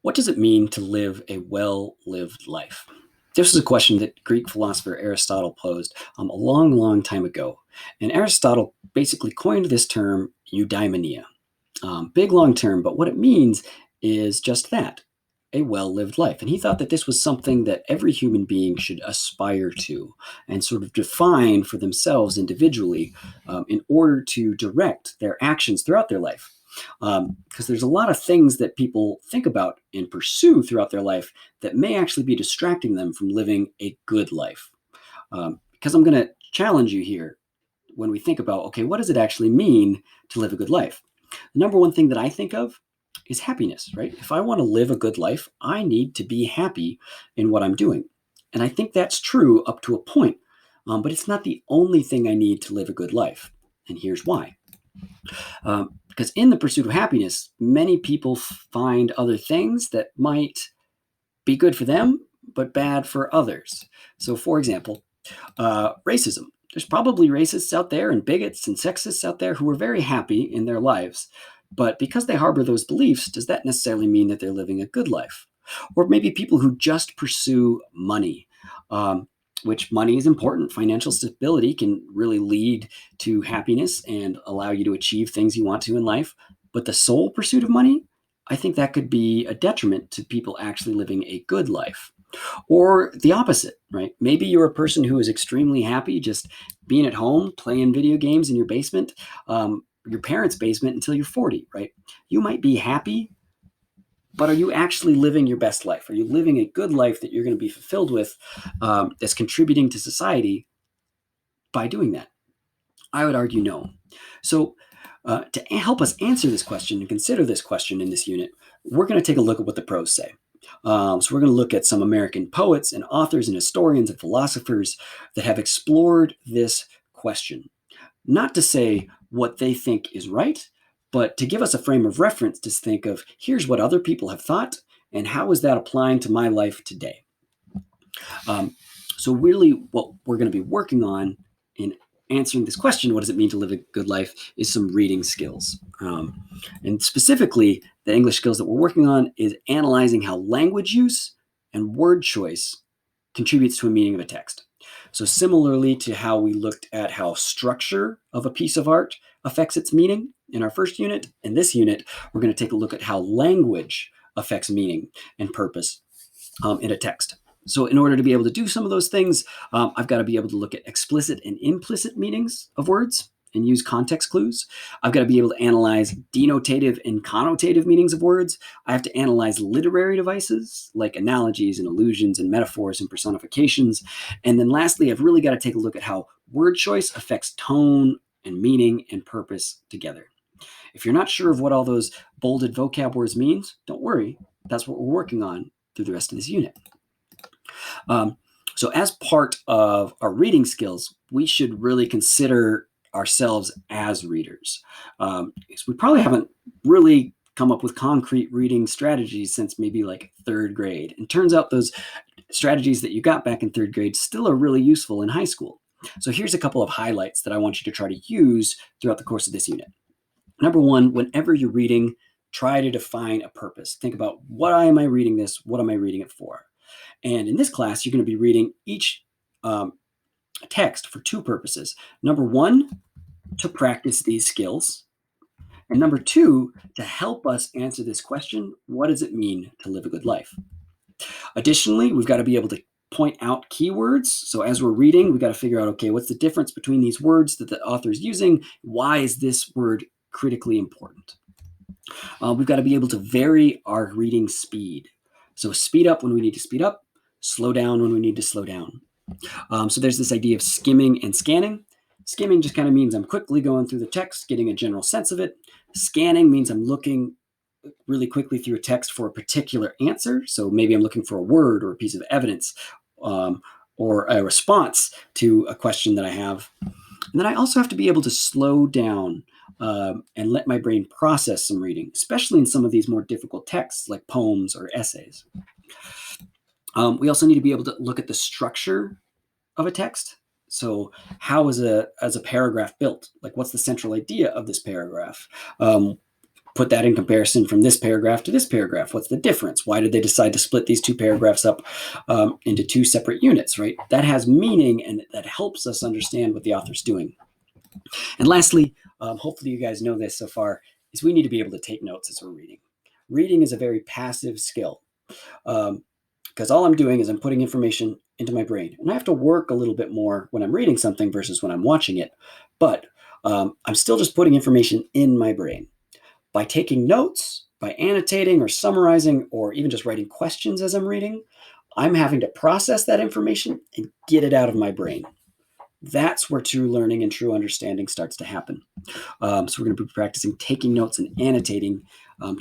What does it mean to live a well-lived life? This is a question that Greek philosopher Aristotle posed a long, long time ago. And Aristotle basically coined this term eudaimonia. Big, long term, but what it means is just that, a well-lived life. And he thought that this was something that every human being should aspire to and sort of define for themselves individually in order to direct their actions throughout their life. Because there's a lot of things that people think about and pursue throughout their life that may actually be distracting them from living a good life. Because I'm going to challenge you here when we think about, okay, what does it actually mean to live a good life? The number one thing that I think of is happiness, right? If I want to live a good life, I need to be happy in what I'm doing. And I think that's true up to a point, but it's not the only thing I need to live a good life. And here's why. Because in the pursuit of happiness, many people find other things that might be good for them, but bad for others. So, for example, racism. There's probably racists out there and bigots and sexists out there who are very happy in their lives. But because they harbor those beliefs, does that necessarily mean that they're living a good life? Or maybe people who just pursue money, which money is important. Financial stability can really lead to happiness and allow you to achieve things you want to in life. But the sole pursuit of money, I think that could be a detriment to people actually living a good life. Or the opposite, right? Maybe you're a person who is extremely happy just being at home, playing video games in your basement, your parents' basement until you're 40, right? You might be happy, but are you actually living your best life? Are you living a good life that you're going to be fulfilled with that's contributing to society by doing that? I would argue no. So to help us answer this question and consider this question in this unit, we're going to take a look at what the pros say. So we're going to look at some American poets and authors and historians and philosophers that have explored this question. Not to say what they think is right, but to give us a frame of reference to think of here's what other people have thought and how is that applying to my life today. So really what we're going to be working on in answering this question, what does it mean to live a good life, is some reading skills. And specifically, the English skills that we're working on is analyzing how language use and word choice contributes to a meaning of a text. So similarly to how we looked at how structure of a piece of art affects its meaning in our first unit, in this unit, we're going to take a look at how language affects meaning and purpose in a text. So in order to be able to do some of those things, I've got to be able to look at explicit and implicit meanings of words and use context clues. I've got to be able to analyze denotative and connotative meanings of words. I have to analyze literary devices like analogies and allusions and metaphors and personifications. And then lastly, I've really got to take a look at how word choice affects tone and meaning and purpose together. If you're not sure of what all those bolded vocab words means, don't worry. That's what we're working on through the rest of this unit. So as part of our reading skills, we should really consider ourselves as readers. We probably haven't really come up with concrete reading strategies since maybe like third grade. And turns out those strategies that you got back in third grade still are really useful in high school. So here's a couple of highlights that I want you to try to use throughout the course of this unit. Number one, whenever you're reading, try to define a purpose. Think about, why am I reading this? What am I reading it for? And in this class, you're going to be reading each text for two purposes. Number one, to practice these skills. And number two, to help us answer this question, what does it mean to live a good life? Additionally, we've got to be able to point out keywords. So as we're reading, we've got to figure out, okay, what's the difference between these words that the author is using? Why is this word critically important? We've got to be able to vary our reading speed. So speed up when we need to speed up, slow down when we need to slow down. So there's this idea of skimming and scanning. Skimming just kind of means I'm quickly going through the text, getting a general sense of it. Scanning means I'm looking really quickly through a text for a particular answer. So maybe I'm looking for a word or a piece of evidence or a response to a question that I have. And then I also have to be able to slow down and let my brain process some reading, especially in some of these more difficult texts like poems or essays. We also need to be able to look at the structure of a text. So how is a paragraph built? Like, what's the central idea of this paragraph? put that in comparison from this paragraph to this paragraph. What's the difference? Why did they decide to split these two paragraphs up into two separate units, right? That has meaning, and that helps us understand what the author's doing. And lastly, hopefully you guys know this so far, is we need to be able to take notes as we're reading. Reading is a very passive skill, because all I'm doing is I'm putting information into my brain. And I have to work a little bit more when I'm reading something versus when I'm watching it. But I'm still just putting information in my brain. By taking notes, by annotating or summarizing, or even just writing questions as I'm reading, I'm having to process that information and get it out of my brain. That's where true learning and true understanding starts to happen. So we're going to be practicing taking notes and annotating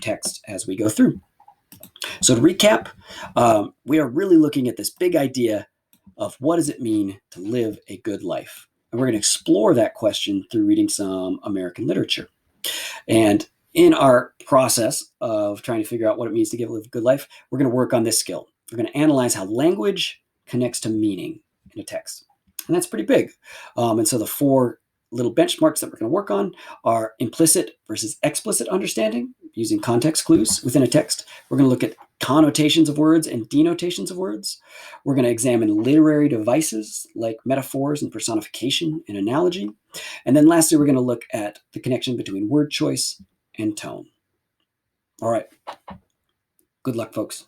text as we go through. So to recap, we are really looking at this big idea of what does it mean to live a good life? And we're going to explore that question through reading some American literature. And in our process of trying to figure out what it means to live a good life, we're going to work on this skill. We're going to analyze how language connects to meaning in a text. And that's pretty big. And so the four little benchmarks that we're going to work on are implicit versus explicit understanding using context clues within a text. We're going to look at connotations of words and denotations of words. We're going to examine literary devices like metaphors and personification and analogy. And then lastly, we're going to look at the connection between word choice and tone. All right. Good luck, folks.